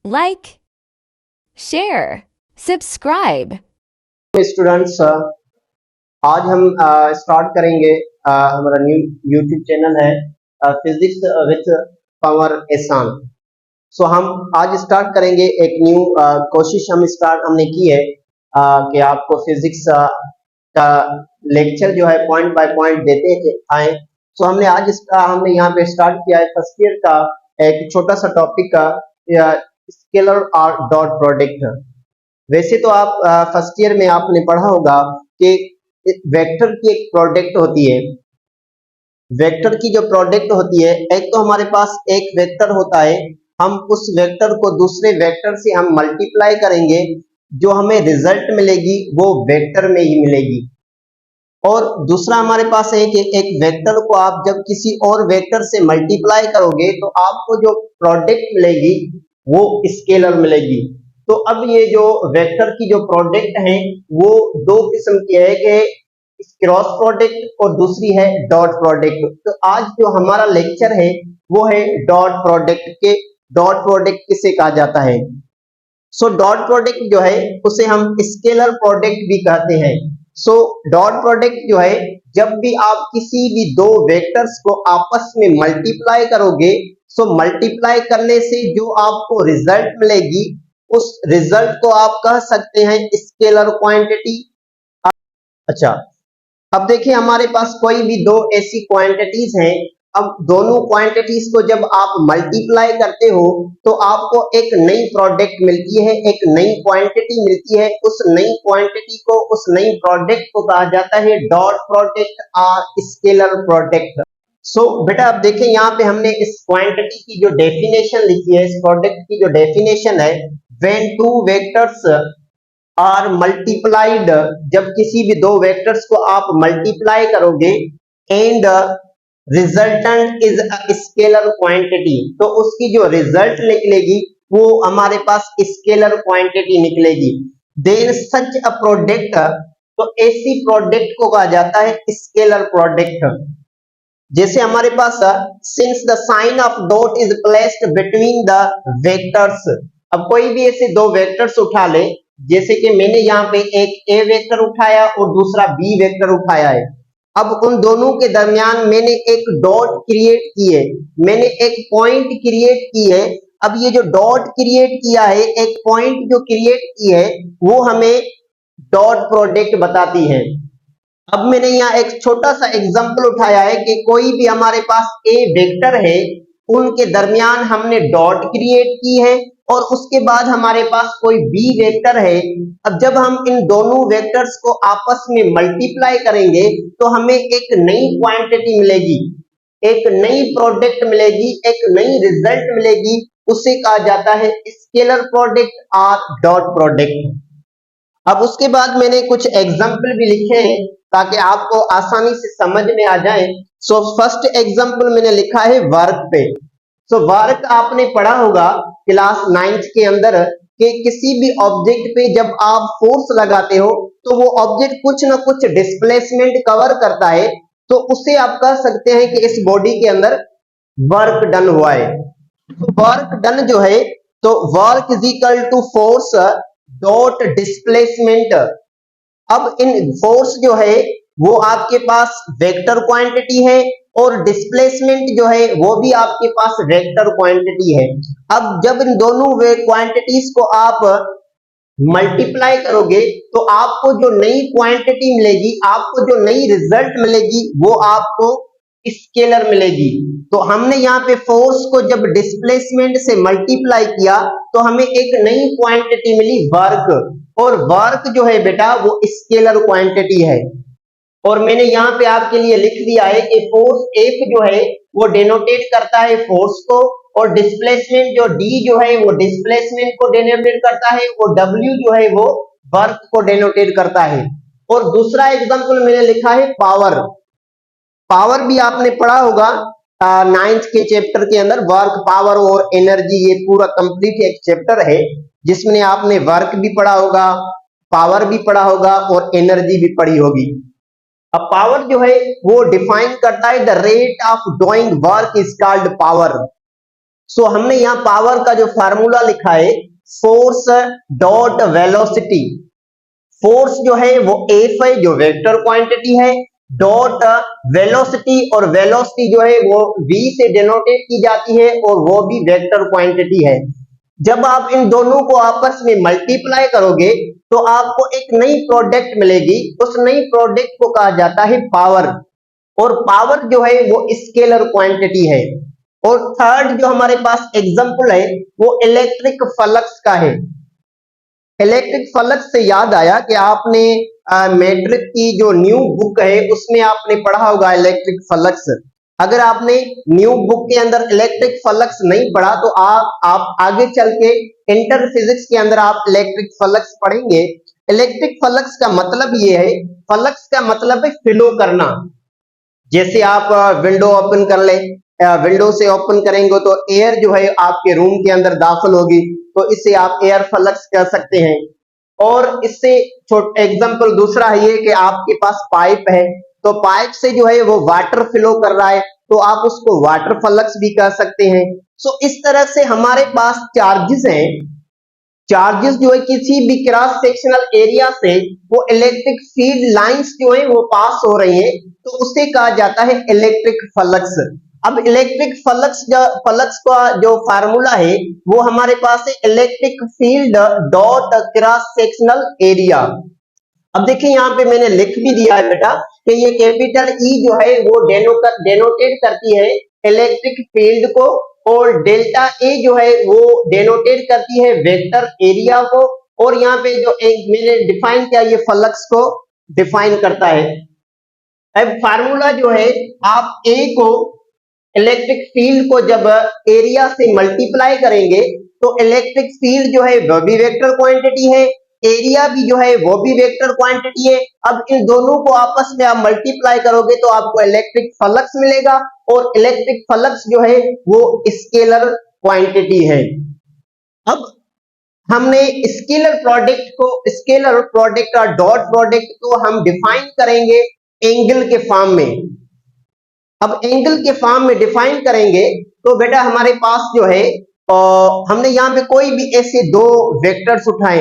like, share, subscribe. Students, आज हम start करेंगे हमारा न्यू यूट्यूब चैनल है फिजिक्स विथ पावर एहसान। सो हम आज स्टार्ट करेंगे एक न्यू कोशिश हमने की है कि आपको फिजिक्स का लेक्चर जो है पॉइंट बाय पॉइंट देते आए। सो हमने यहाँ पे स्टार्ट किया है फर्स्ट ईयर का एक छोटा सा टॉपिक का स्केलर और डॉट प्रोडक्ट। वैसे तो आप फर्स्ट ईयर में आपने पढ़ा होगा कि वेक्टर की एक प्रोडक्ट होती है। वेक्टर की जो प्रोडक्ट होती है, एक तो हमारे पास एक वेक्टर होता है, हम उस वेक्टर को दूसरे वेक्टर से हम मल्टीप्लाई करेंगे, जो हमें रिजल्ट मिलेगी वो वेक्टर में ही मिलेगी। और दूसरा हमारे पास है कि एक वेक्टर को आप जब किसी और वेक्टर से मल्टीप्लाई करोगे तो आपको जो प्रोडक्ट मिलेगी वो स्केलर मिलेगी। तो अब ये जो वेक्टर की जो प्रोडक्ट है वो दो किस्म की है कि क्रॉस प्रोडक्ट और दूसरी है डॉट प्रोडक्ट। तो आज जो हमारा लेक्चर है वो है डॉट प्रोडक्ट के। डॉट प्रोडक्ट किसे कहा जाता है? सो डॉट प्रोडक्ट जो है उसे हम स्केलर प्रोडक्ट भी कहते हैं। सो डॉट प्रोडक्ट जो है, जब भी आप किसी भी दो वेक्टर्स को आपस में मल्टीप्लाई करोगे, सो मल्टीप्लाई करने से जो आपको रिजल्ट मिलेगी उस रिजल्ट को आप कह सकते हैं स्केलर क्वांटिटी। अच्छा, अब देखिए हमारे पास कोई भी दो ऐसी क्वांटिटीज हैं। अब दोनों क्वांटिटीज को जब आप मल्टीप्लाई करते हो तो आपको एक नई प्रोडक्ट मिलती है, एक नई क्वांटिटी मिलती है। उस नई क्वांटिटी को, उस नई प्रोडक्ट को कहा जाता है डॉट प्रोडक्ट और स्केलर प्रोडक्ट। सो बेटा अब देखें यहाँ पे हमने इस क्वांटिटी की जो डेफिनेशन लिखी है, इस प्रोडक्ट की जो डेफिनेशन है, when two vectors are multiplied, जब किसी भी दो वेक्टर्स को आप मल्टीप्लाई करोगे and resultant is a scalar quantity, तो उसकी जो रिजल्ट निकलेगी वो हमारे पास स्केलर क्वांटिटी निकलेगी। देन सच अ प्रोडक्ट, तो ऐसी प्रोडक्ट को कहा जाता है स्केलर प्रोडक्ट। जैसे हमारे पास since the sign of dot is placed between the vectors, अब कोई भी ऐसे दो वेक्टर्स उठा ले, जैसे कि मैंने यहाँ पे एक ए वेक्टर उठाया और दूसरा बी वेक्टर उठाया है। अब उन दोनों के दरमियान मैंने एक डॉट क्रिएट की है, मैंने एक पॉइंट क्रिएट की है। अब ये जो डॉट क्रिएट किया है, एक पॉइंट जो क्रिएट की है, वो हमें डॉट प्रोडक्ट बताती है। अब मैंने यहाँ एक छोटा सा एग्जांपल उठाया है कि कोई भी हमारे पास ए वेक्टर है, उनके दरमियान हमने डॉट क्रिएट की है और उसके बाद हमारे पास कोई बी वेक्टर है। अब जब हम इन दोनों वेक्टर्स को आपस में मल्टीप्लाई करेंगे तो हमें एक नई क्वांटिटी मिलेगी, एक नई प्रोडक्ट मिलेगी, एक नई रिजल्ट मिलेगी। उसे कहा जाता है स्केलर प्रोडक्ट और डॉट प्रोडक्ट। अब उसके बाद मैंने कुछ एग्जाम्पल भी लिखे हैं ताकि आपको आसानी से समझ में आ जाए। सो फर्स्ट एग्जाम्पल मैंने लिखा है वर्क पे। सो वर्क आपने पढ़ा होगा क्लास 9th के अंदर कि किसी भी ऑब्जेक्ट पे जब आप फोर्स लगाते हो तो वो ऑब्जेक्ट कुछ ना कुछ डिस्प्लेसमेंट कवर करता है, तो उसे आप कह सकते हैं कि इस बॉडी के अंदर वर्क डन हुआ है। तो वर्क डन जो है, तो work is equal to force dot displacement. अब इन फोर्स जो है वो आपके पास वेक्टर क्वांटिटी है और डिस्प्लेसमेंट जो है वो भी आपके पास वेक्टर क्वांटिटी है। अब जब इन दोनों वे क्वांटिटीज को आप मल्टीप्लाई करोगे तो आपको जो नई क्वांटिटी मिलेगी, आपको जो नई रिजल्ट मिलेगी वो आपको स्केलर मिलेगी। तो हमने यहाँ पे फोर्स को जब डिस्प्लेसमेंट से मल्टीप्लाई किया तो हमें एक नई क्वांटिटी मिली वर्क, और वर्क जो है बेटा वो स्केलर क्वांटिटी है। और मैंने यहाँ पे आपके लिए लिख दिया है कि फोर्स F जो है वो डिनोटेट करता है फोर्स को, और डिस्प्लेसमेंट जो D जो है वो डिस्प्लेसमेंट को डिनोटेट करता है, और W जो है वो वर्क को डिनोटेट करता है। और दूसरा एग्जांपल मैंने लिखा है पावर। पावर भी आपने पढ़ा होगा 9th के चैप्टर के अंदर, वर्क, पावर और एनर्जी, ये पूरा कंप्लीट एक चैप्टर है जिसमें आपने वर्क भी पढ़ा होगा, पावर भी पढ़ा होगा और एनर्जी भी पढ़ी होगी। अब पावर जो है वो डिफाइन करता है the rate of doing work is called power. So हमने यहाँ पावर का जो फार्मूला लिखा है, फोर्स डॉट वेलोसिटी। फोर्स जो है वो एफ है, जो वेक्टर क्वांटिटी है, डॉट वेलोसिटी, और वेलोसिटी जो है वो v से डिनोटेट की जाती है और वो भी वेक्टर क्वांटिटी है। जब आप इन दोनों को आपस में मल्टीप्लाई करोगे तो आपको एक नई प्रोडक्ट मिलेगी। उस नई प्रोडक्ट को कहा जाता है पावर, और पावर जो है वो स्केलर क्वांटिटी है। और थर्ड जो हमारे पास एग्जांपल है वो इलेक्ट्रिक फ्लक्स का है। इलेक्ट्रिक फ्लक्स से याद आया कि आपने मैट्रिक की जो न्यू बुक है उसमें आपने पढ़ा होगा इलेक्ट्रिक फ्लक्स। अगर आपने न्यू बुक के अंदर इलेक्ट्रिक फ्लक्स नहीं पढ़ा तो आप आगे चल के इंटर फिजिक्स के अंदर आप इलेक्ट्रिक फ्लक्स पढ़ेंगे। इलेक्ट्रिक फ्लक्स का मतलब ये है, फ्लक्स का मतलब है फ्लो करना। जैसे आप विंडो ओपन कर ले, विंडो से ओपन करेंगे तो एयर जो है आपके रूम के अंदर दाखिल होगी, तो इससे आप एयर फ्लक्स कह सकते हैं। और इससे छोटा एग्जांपल दूसरा है ये कि आपके पास पाइप है, तो पाइप से जो है वो वाटर फ्लो कर रहा है, तो आप उसको वाटर फ्लक्स भी कह सकते हैं। सो इस तरह से हमारे पास चार्जेस हैं। चार्जेस जो है किसी भी क्रॉस सेक्शनल एरिया से वो इलेक्ट्रिक फील्ड लाइंस जो है वो पास हो रही है, तो उसे कहा जाता है इलेक्ट्रिक फ्लक्स। अब इलेक्ट्रिक फ्लक्स का जो फार्मूला है वो हमारे पास है electric field dot cross sectional area. अब देखिए यहाँ पे मैंने लिख भी दिया है बेटा कि ये कैपिटल ई जो है वो डेनोटेट करती है इलेक्ट्रिक फील्ड को, और डेल्टा ए जो है वो डेनोटेट करती है वेक्टर एरिया को। और यहाँ पे जो एक मैंने डिफाइन किया ये फ्लक्स को डिफाइन करता है। अब फार्मूला जो है, आप ए को इलेक्ट्रिक फील्ड को जब एरिया से मल्टीप्लाई करेंगे तो इलेक्ट्रिक फील्ड जो है वो भी वेक्टर क्वांटिटी है, एरिया भी जो है वो भी वेक्टर क्वांटिटी है। अब इन दोनों को आपस में आप मल्टीप्लाई करोगे तो आपको इलेक्ट्रिक फ्लक्स मिलेगा, और इलेक्ट्रिक फ्लक्स जो है वो स्केलर क्वांटिटी है। अब हमने स्केलर प्रोडक्ट और डॉट प्रोडक्ट को हम डिफाइन करेंगे एंगल के फॉर्म में। अब एंगल के फॉर्म में डिफाइन करेंगे तो बेटा हमारे पास जो है हमने यहाँ पे कोई भी ऐसे दो वेक्टर्स उठाए।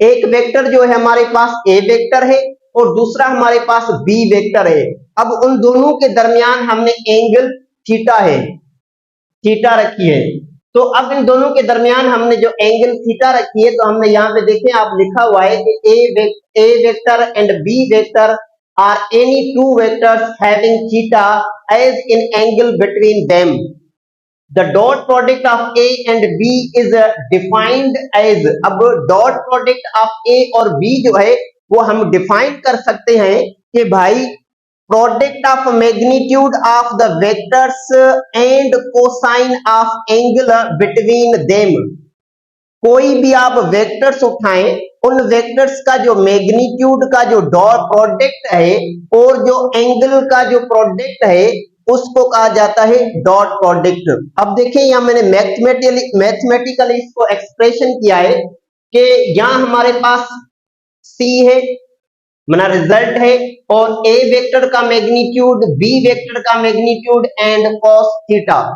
एक वेक्टर जो है हमारे पास ए वेक्टर है और दूसरा हमारे पास बी वेक्टर है। अब उन दोनों के दरमियान हमने एंगल थीटा रखी है। तो अब इन दोनों के दरमियान हमने जो एंगल थीटा रखी है, तो हमने यहाँ पे देखें आप लिखा हुआ है कि A vector and B vector are any two vectors having theta as in angle between them. The dot product of A and B is defined as, अब dot product of A और B जो है वो हम define कर सकते हैं कि भाई product of magnitude of the vectors and cosine of angle between them। कोई भी आप वेक्टर्स उठाएं, उन वेक्टर्स का जो मैग्नीट्यूड का जो डॉट प्रोडक्ट है और जो एंगल का जो प्रोडक्ट है उसको कहा जाता है डॉट प्रोडक्ट। अब देखिए यहाँ मैंने मैथमेटिकली इसको एक्सप्रेशन किया है कि यहाँ हमारे पास C है, माना रिजल्ट है, और A वेक्टर का मैग्नीट्यूड, B वेक्टर का मैग्नीट्यूड एंड कॉस थीटा।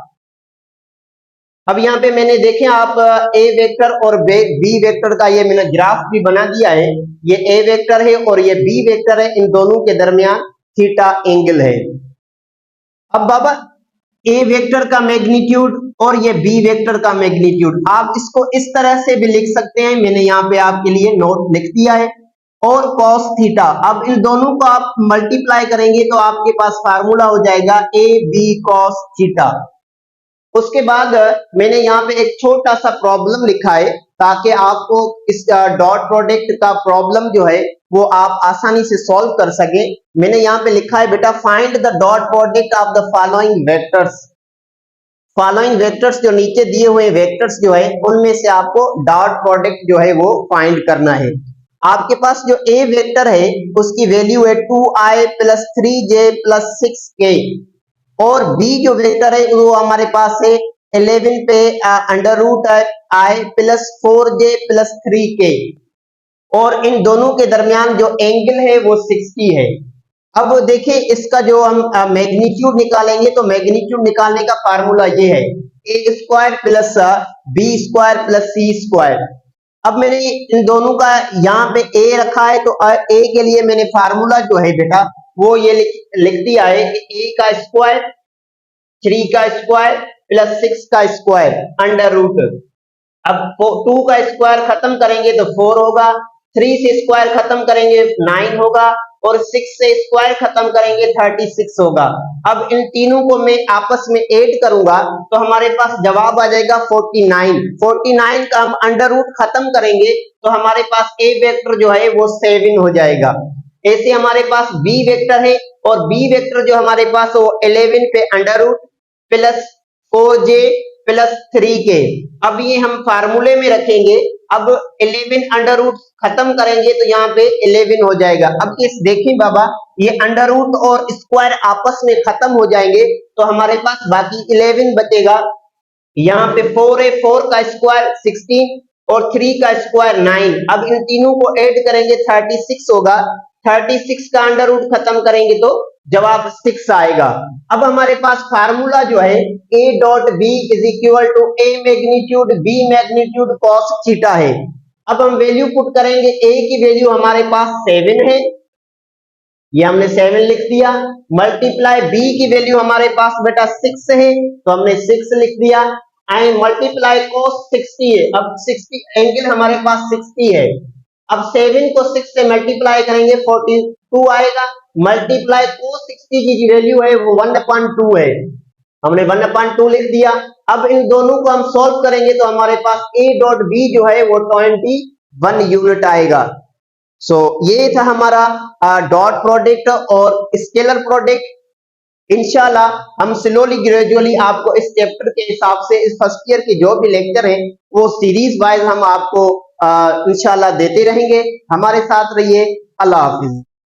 अब यहाँ पे मैंने देखे आप ए वेक्टर और बी वेक्टर का ये मैंने ग्राफ भी बना दिया है। ये ए वेक्टर है और ये बी वेक्टर है, इन दोनों के दरमियान थीटा एंगल है। अब बाबा ए वेक्टर का मैग्नीट्यूड और ये बी वेक्टर का मैग्नीट्यूड आप इसको इस तरह से भी लिख सकते हैं, मैंने यहाँ पे आपके लिए नोट लिख दिया है। और कॉस थीटा, अब इन दोनों को आप मल्टीप्लाई करेंगे तो आपके पास फार्मूला हो जाएगा ए बी कॉस थीटा। उसके बाद मैंने यहाँ पे एक छोटा सा प्रॉब्लम लिखा है ताकि आपको इस डॉट प्रोडक्ट का प्रॉब्लम जो है वो आप आसानी से सॉल्व कर सके। मैंने यहाँ पे लिखा है बेटा find the dot product of the following vectors. Following vectors जो नीचे दिए हुए वेक्टर्स जो है उनमें से आपको डॉट प्रोडक्ट जो है वो फाइंड करना है। आपके पास जो ए वेक्टर है उसकी वैल्यू है 2i + 3j + 6k, और बी जो वेक्टर है वो हमारे पास है 11 पे √i + 4j + 3k, और इन दोनों के दरमियान जो एंगल है वो 60 है। अब देखिए इसका जो हम मैग्नीट्यूड निकालेंगे तो मैग्नीट्यूड निकालने का फार्मूला ये है A square plus B square plus C square. अब मैंने इन दोनों का यहाँ पे ए रखा है, तो ए के लिए मैंने फार्मूला जो है बेटा वो ये लिख दिया है कि ए का स्क्वायर 3 का स्क्वायर प्लस 6 का स्क्वायर अंडर रूट। अब 2 का स्क्वायर खत्म करेंगे तो 4 होगा, 3 से स्क्वायर खत्म करेंगे 9 होगा, और 6 से स्क्वायर खत्म करेंगे 36 होगा। अब इन तीनों को मैं आपस में ऐड करूंगा तो हमारे पास जवाब आ जाएगा 49। 49 का हम अंडर रूट खत्म करेंगे तो हमारे पास ए वेक्टर जो है वो 7 हो जाएगा। ऐसे हमारे पास बी वेक्टर है, और बी वेक्टर जो हमारे पास वो 11 पे under root plus 4j plus 3k। अब ये हम फार्मूले में रखेंगे। अब 11 अंडर रूट खत्म करेंगे तो यहाँ पे 11 हो जाएगा। अब इस देखिए बाबा, ये अंडर रूट और स्क्वायर आपस में खत्म हो जाएंगे तो हमारे पास बाकी 11 बचेगा। यहाँ पे 4 है, 4 का स्क्वायर 16 और 3 का स्क्वायर 9। अब इन तीनों को ऐड करेंगे 36 होगा। 36 का अंडर रूट खत्म करेंगे तो जवाब 6 आएगा। अब हमारे पास फार्मूला जो है a dot b is equal to a magnitude b magnitude cos theta है। अब हम वैल्यू पुट करेंगे, a की वैल्यू हमारे पास 7 है, ये हमने 7 लिख दिया, मल्टीप्लाई b की वैल्यू हमारे पास बेटा 6 है तो हमने 6 लिख दिया, एंड मल्टीप्लाई cos 60 है। अब 60 एंगल हमारे पास 60 है। अब 7 को 6 से मल्टीप्लाई करेंगे 42 आएगा, मल्टीप्लाई cos 60 की वैल्यू है वो 1/2 है, हमने 1/2 लिख दिया। अब इन दोनों को हम सॉल्व करेंगे तो हमारे पास a डॉट b जो है वो 21 यूनिट आएगा। सो ये था हमारा डॉट प्रोडक्ट और स्केलर प्रोडक्ट। इंशाल्लाह हम स्लोली ग्रेजुअली आपको इस चैप्टर के हिसाब से इस फर्स्ट ईयर के जो भी लेक्चर है वो सीरीज वाइज हम आपको इंशाल्लाह देते रहेंगे। हमारे साथ रहिए। अल्लाह हाफिज।